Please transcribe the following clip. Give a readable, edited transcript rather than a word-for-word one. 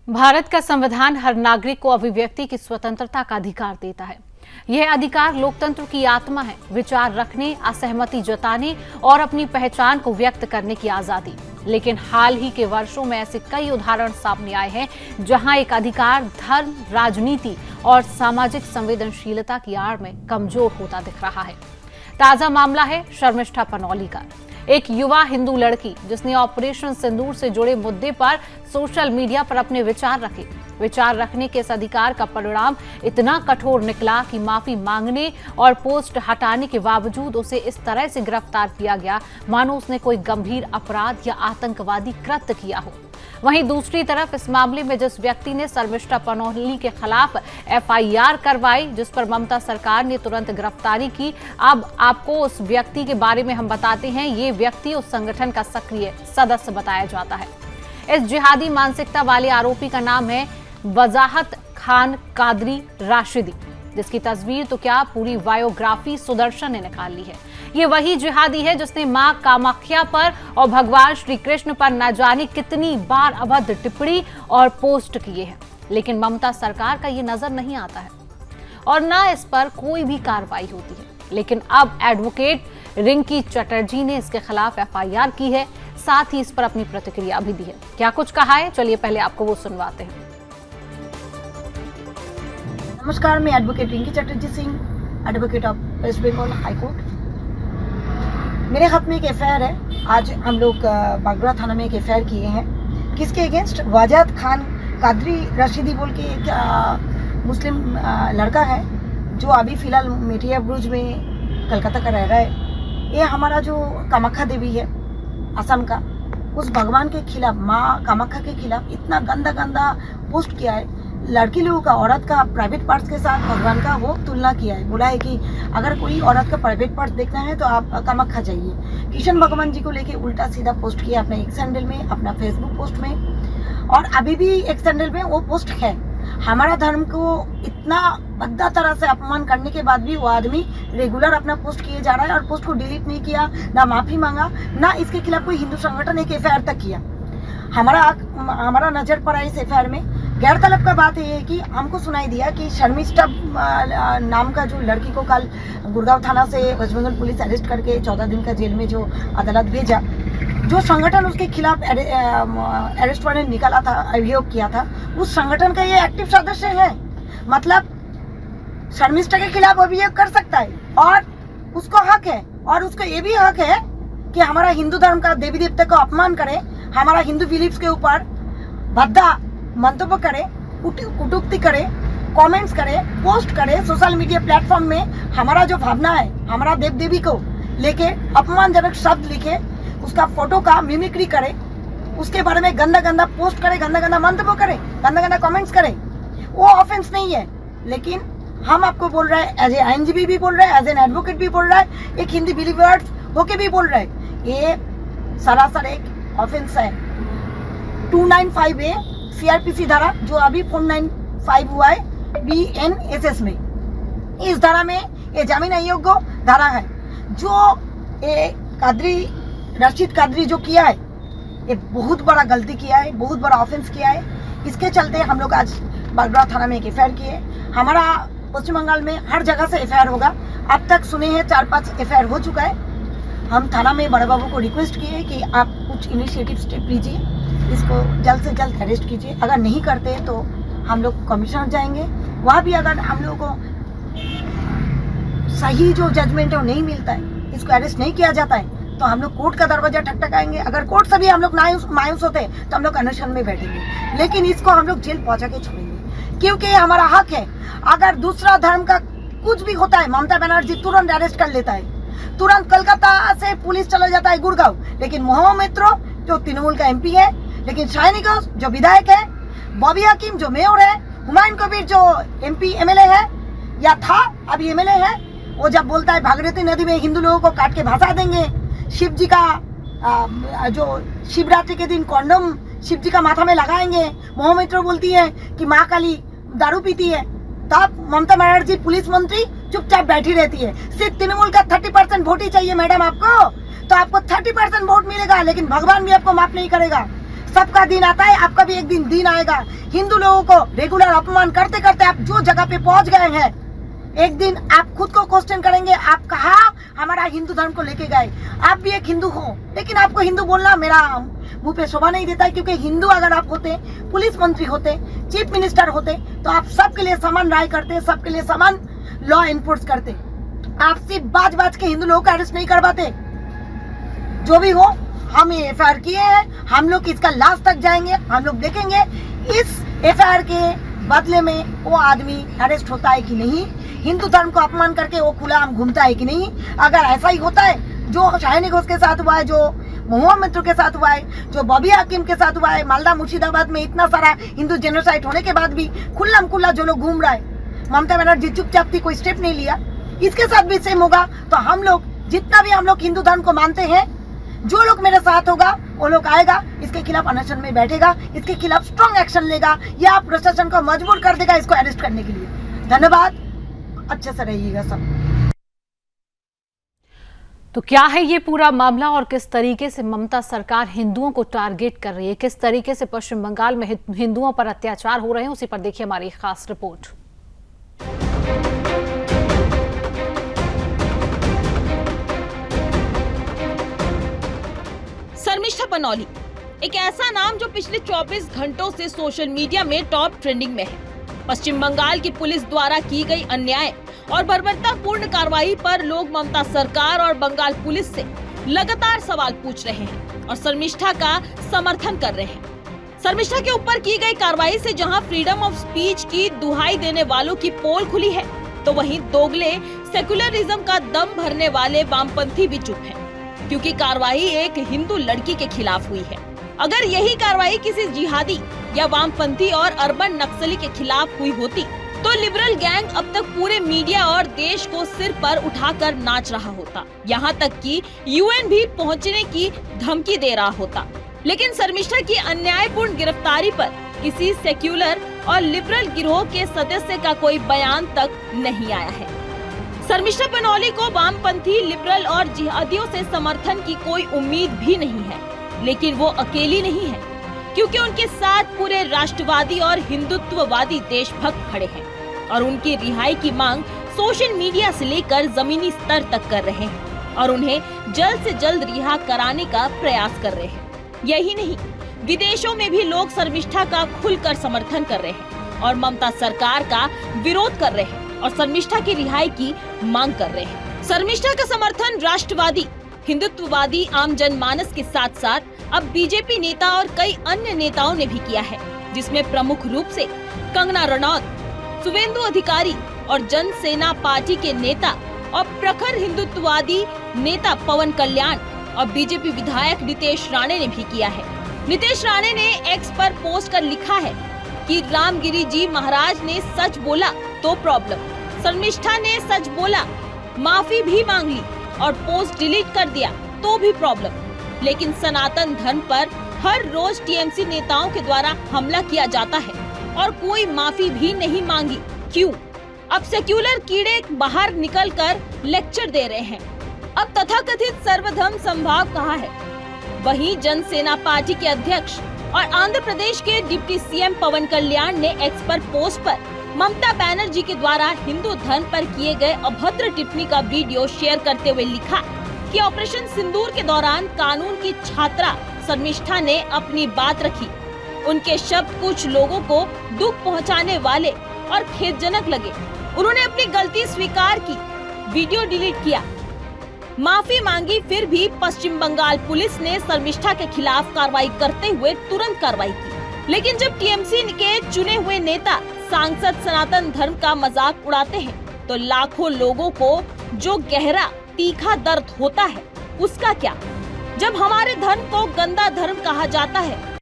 भारत का संविधान हर नागरिक को अभिव्यक्ति की स्वतंत्रता का अधिकार देता है। यह अधिकार लोकतंत्र की आत्मा है। विचार रखने, असहमति जताने और अपनी पहचान को व्यक्त करने की आजादी। लेकिन हाल ही के वर्षों में ऐसे कई उदाहरण सामने आए हैं जहां एक अधिकार धर्म, राजनीति और सामाजिक संवेदनशीलता की आड़ में कमजोर होता दिख रहा है। ताजा मामला है शर्मिष्ठा पनौली का। एक युवा हिंदू लड़की जिसने ऑपरेशन सिंदूर से जुड़े मुद्दे पर सोशल मीडिया पर अपने विचार रखे। विचार रखने के इस अधिकार का परिणाम इतना कठोर निकला कि माफी मांगने और पोस्ट हटाने के बावजूद उसे इस तरह से गिरफ्तार किया गया मानो उसने कोई गंभीर अपराध या आतंकवादी कृत्य किया हो। वहीं दूसरी तरफ इस मामले में जिस व्यक्ति ने शर्मिष्ठा पनौली के खिलाफ एफआईआर करवाई, जिस पर ममता सरकार ने तुरंत गिरफ्तारी की, अब आपको उस व्यक्ति के बारे में हम बताते हैं। ये व्यक्ति उस संगठन का सक्रिय सदस्य बताया जाता है। इस जिहादी मानसिकता वाले आरोपी का नाम है वजाहत खान कादरी राशिदी, जिसकी तस्वीर तो क्या पूरी बायोग्राफी सुदर्शन ने निकाल ली है। ये वही जिहादी है जिसने मां कामाख्या पर और भगवान श्री कृष्ण पर न जाने कितनी बार अभद्र टिप्पणी और पोस्ट किए हैं। लेकिन ममता सरकार का ये नजर नहीं आता है और न इस पर कोई भी कार्रवाई होती है। लेकिन अब एडवोकेट रिंकी चटर्जी ने इसके खिलाफ एफआईआर की है, साथ ही इस पर अपनी प्रतिक्रिया भी दी है। क्या कुछ कहा है, चलिए पहले आपको वो सुनवाते हैं। नमस्कार, मैं advocate Rinki Chatterjee Singh, advocate of West Bengal high court. मेरे हाथ में एक एफआईआर है। आज हम लोग बागरा थाना में एक एफआईआर किए हैं। किसके अगेंस्ट? वजाहत खान कादरी राशिदी बोल के एक मुस्लिम लड़का है जो अभी फिलहाल मेटिया ब्रुज में कलकत्ता का रह रहा है। ये हमारा जो कामाख्या देवी है असम का, उस भगवान के खिलाफ, माँ कामाख्या के खिलाफ इतना गंदा गंदा पोस्ट किया है। लड़की लोगों का, औरत का प्राइवेट पार्ट्स के साथ भगवान का वो तुलना किया है। बोला है कि अगर कोई औरत का प्राइवेट पार्ट्स देखना है तो आप कामाख्या जाइए। कृष्ण भगवान जी को लेके उल्टा सीधा पोस्ट किया अपने एक्स हैंडल में, अपना फेसबुक पोस्ट में, और अभी भी एक्स हैंडल में वो पोस्ट है। हमारा धर्म को इतना भद्दा तरह से अपमान करने के बाद भी वो आदमी रेगुलर अपना पोस्ट किए जा रहा है और पोस्ट को डिलीट नहीं किया, ना माफी मांगा, ना इसके खिलाफ कोई हिंदू संगठन एक एफआईआर तक किया। हमारा नजर पड़ा इस एफआईआर में। गैरतलब का बात ये है कि हमको सुनाई दिया कि शर्मिष्ठा नाम का जो लड़की को कल गुड़गांव थाना से वेस्ट बंगाल पुलिस अरेस्ट करके 14 दिन का जेल में जो अदालत भेजा, जो संगठन उसके खिलाफ अरेस्ट वारंट निकाला था, अभियोग किया था, उस संगठन का ये एक्टिव सदस्य है। मतलब शर्मिष्ठा के खिलाफ अभियोग कर सकता है और उसको हक है। और उसको ये भी हक है कि हमारा हिंदू धर्म का देवी देवता को अपमान करे, हमारा हिंदू बिलीफ्स के ऊपर भद्दा मंतव्य करे, कटूक्ति करे, कमेंट्स करे, पोस्ट करे, सोशल मीडिया प्लेटफॉर्म में हमारा जो भावना है, हमारा देव देवी को लेके अपमानजनक शब्द लिखे, उसका फोटो का मिमिक्री करे, उसके बारे में गंदा गंदा पोस्ट करे, गंदा गंदा मंतव्य करे, गंदा गंदा कमेंट्स करे, वो ऑफेंस नहीं है। लेकिन हम आपको बोल रहे हैं, एज ए आईएनजीबी भी बोल रहे हैं, एज एन एडवोकेट भी बोल रहा है, एक हिंदी बिलीवर्स होके भी बोल रहे हैं, ये सरासर एक ऑफेंस है। 295A सीआरपीसी धारा, जो अभी 495 हुआ है बीएनएसएस में, इस धारा में ये जमीन अयोग्य धारा है। जो ये रशीद कादरी जो किया है, ये बहुत बड़ा गलती किया है, बहुत बड़ा ऑफेंस किया है। इसके चलते हम लोग आज बागरा थाना में एक एफआईआर किए। हमारा पश्चिम बंगाल में हर जगह से एफआईआर होगा। अब तक सुने हैं 4-5 एफआईआर हो चुका है। हम थाना में बड़े बाबू को रिक्वेस्ट किए कि आप कुछ इनिशिएटिव स्टेप लीजिए, इसको जल्द से जल्द अरेस्ट कीजिए। अगर नहीं करते तो हम लोग कमिश्नर जाएंगे, वहाँ भी अगर हम लोगों को सही जो जजमेंट है वो नहीं मिलता है, इसको अरेस्ट नहीं किया जाता है, तो हम लोग कोर्ट का दरवाजा ठकठकाएंगे। अगर कोर्ट से भी हम लोग मायूस होते हैं तो हम लोग अनशन में बैठेंगे, लेकिन इसको हम लोग जेल पहुंचा के छोड़ेंगे, क्योंकि हमारा हक है। अगर दूसरा धर्म का कुछ भी होता है, ममता बनर्जी तुरंत अरेस्ट कर लेता है, तुरंत कलकत्ता से पुलिस चला जाता है गुड़गांव। लेकिन मोहम्मद मित्रो जो तृणमूल का एमपी है, लेकिन शाइनी घोष जो विधायक है, बॉबी हकीम जो मेयर है, हुमायूं कबीर जो एमपी एमएलए है या था, अभी एमएलए है, वो जब बोलता है भागीरथी नदी में हिंदू लोगों को काट के भासा देंगे, शिव जी का जो शिवरात्रि के दिन कॉन्डोम शिव जी का माथा में लगाएंगे, मोहम्मद मित्रो बोलती है कि माँ काली दारू पीती है, तब ममता बनर्जी पुलिस मंत्री चुपचाप बैठी रहती है। सिर्फ तृणमूल का 30% वोट ही चाहिए मैडम आपको, तो आपको 30% वोट मिलेगा, लेकिन भगवान भी आपको माफ नहीं करेगा। सबका दिन आता है, आपका भी एक दिन आएगा। हिंदू लोगों को रेगुलर अपमान करते करते आप जो जगह पे पहुंच गए हैं, एक दिन आप खुद को क्वेश्चन करेंगे, आप कहा हमारा हिंदू धर्म को लेके गए। आप भी एक हिंदू हो, लेकिन आपको हिंदू बोलना मेरा मुंह पे शोभा नहीं देता है, क्योंकि हिंदू अगर आप होते, पुलिस मंत्री होते, चीफ मिनिस्टर होते, तो आप सबके लिए समान राय करते, सबके लिए समान लॉ एनफोर्स करते। आप सिर्फ बाज के हिंदू लोगों को अरेस्ट नहीं करवाते। जो भी हो, हम ये एफआईआर किए हैं, हम लोग इसका लास्ट तक जाएंगे, हम लोग देखेंगे इस एफआईआर के बदले में वो आदमी अरेस्ट होता है कि नहीं, हिंदू धर्म को अपमान करके वो खुला आम घूमता है कि नहीं। अगर ऐसा ही होता है, जो शाहिनी घोष के साथ हुआ है, जो महुआ मित्र के साथ हुआ है, जो बॉबी हाकिम के साथ हुआ है, मालदा मुर्शिदाबाद में इतना सारा हिंदू जेनोसाइड होने के बाद भी खुल्ला जो लोग घूम रहा है, ममता बनर्जी चुपचाप थी, कोई स्टेप नहीं लिया, इसके साथ भी सेम होगा। तो हम लोग जितना भी हम लोग हिंदू धर्म को मानते हैं, जो लोग मेरे साथ होगा वो लोग आएगा, इसके खिलाफ अनशन में बैठेगा, इसके खिलाफ स्ट्रॉन्ग एक्शन लेगा, या प्रशासन को मजबूर कर देगा इसको अरेस्ट करने के लिए। धन्यवाद, अच्छे से रहिएगा सब। तो क्या है ये पूरा मामला और किस तरीके से ममता सरकार हिंदुओं को टारगेट कर रही है, किस तरीके से पश्चिम बंगाल में हिंदुओं पर अत्याचार हो रहे हैं, उसी पर देखिए हमारी खास रिपोर्ट। शर्मिष्ठा बनौली एक ऐसा नाम जो पिछले 24 घंटों से सोशल मीडिया में टॉप ट्रेंडिंग में है। पश्चिम बंगाल की पुलिस द्वारा की गई अन्याय और बर्बरतापूर्ण कार्रवाई पर लोग ममता सरकार और बंगाल पुलिस से लगातार सवाल पूछ रहे हैं और शर्मिष्ठा का समर्थन कर रहे हैं। शर्मिष्ठा के ऊपर की गई कार्रवाई से जहां फ्रीडम ऑफ स्पीच की दुहाई देने वालों की पोल खुली है, तो वहीं दोगले सेकुलरिज्म का दम भरने वाले वामपंथी भी चुप हैं, क्योंकि कार्रवाई एक हिंदू लड़की के खिलाफ हुई है। अगर यही कार्रवाई किसी जिहादी या वामपंथी और अर्बन नक्सली के खिलाफ हुई होती, तो लिबरल गैंग अब तक पूरे मीडिया और देश को सिर पर उठाकर नाच रहा होता, यहाँ तक कि यूएन भी पहुँचने की धमकी दे रहा होता। लेकिन शर्मिष्ठा की अन्यायपूर्ण गिरफ्तारी पर किसी सेक्युलर और लिबरल गिरोह के सदस्य का कोई बयान तक नहीं आया है। शर्मिष्ठा बनौली को वामपंथी, लिबरल और जिहादियों से समर्थन की कोई उम्मीद भी नहीं है, लेकिन वो अकेली नहीं है, क्योंकि उनके साथ पूरे राष्ट्रवादी और हिंदुत्ववादी देशभक्त खड़े हैं और उनकी रिहाई की मांग सोशल मीडिया से लेकर जमीनी स्तर तक कर रहे हैं और उन्हें जल्द से जल्द रिहा कराने का प्रयास कर रहे हैं। यही नहीं, विदेशों में भी लोग शर्मिष्ठा का खुलकर समर्थन कर रहे हैं और ममता सरकार का विरोध कर रहे हैं और शर्मिष्ठा की रिहाई की मांग कर रहे हैं। शर्मिष्ठा का समर्थन राष्ट्रवादी, हिंदुत्ववादी आम जनमानस के साथ साथ अब बीजेपी नेता और कई अन्य नेताओं ने भी किया है, जिसमें प्रमुख रूप से कंगना रनौत, शुवेंदु अधिकारी और जन सेना पार्टी के नेता और प्रखर हिंदुत्ववादी नेता पवन कल्याण और बीजेपी विधायक नितेश राणे ने भी किया है। नितेश राणे ने एक्स पर पोस्ट कर लिखा है कि रामगिरी जी महाराज ने सच बोला तो प्रॉब्लम, शर्मिष्ठा ने सच बोला, माफी भी मांग ली और पोस्ट डिलीट कर दिया तो भी प्रॉब्लम। लेकिन सनातन धर्म पर हर रोज टीएमसी नेताओं के द्वारा हमला किया जाता है और कोई माफी भी नहीं मांगी, क्यों? अब सेक्युलर कीड़े बाहर निकलकर लेक्चर दे रहे हैं। अब तथाकथित सर्वधर्म संभाव कहाँ है? वहीं जन सेना पार्टी के अध्यक्ष और आंध्र प्रदेश के डिप्टी सीएम पवन कल्याण ने एक्स पर पोस्ट पर ममता बनर्जी के द्वारा हिंदू धर्म पर किए गए अभद्र टिप्पणी का वीडियो शेयर करते हुए लिखा कि ऑपरेशन सिंदूर के दौरान कानून की छात्रा शर्मिष्ठा ने अपनी बात रखी। उनके शब्द कुछ लोगों को दुख पहुंचाने वाले और खेदजनक लगे। उन्होंने अपनी गलती स्वीकार की, वीडियो डिलीट किया, माफी मांगी, फिर भी पश्चिम बंगाल पुलिस ने शर्मिष्ठा के खिलाफ कार्रवाई करते हुए तुरंत कार्रवाई की। लेकिन जब टीएमसी के चुने हुए नेता सांसद सनातन धर्म का मजाक उड़ाते हैं, तो लाखों लोगों को जो गहरा तीखा दर्द होता है उसका क्या? जब हमारे धर्म को गंदा धर्म कहा जाता है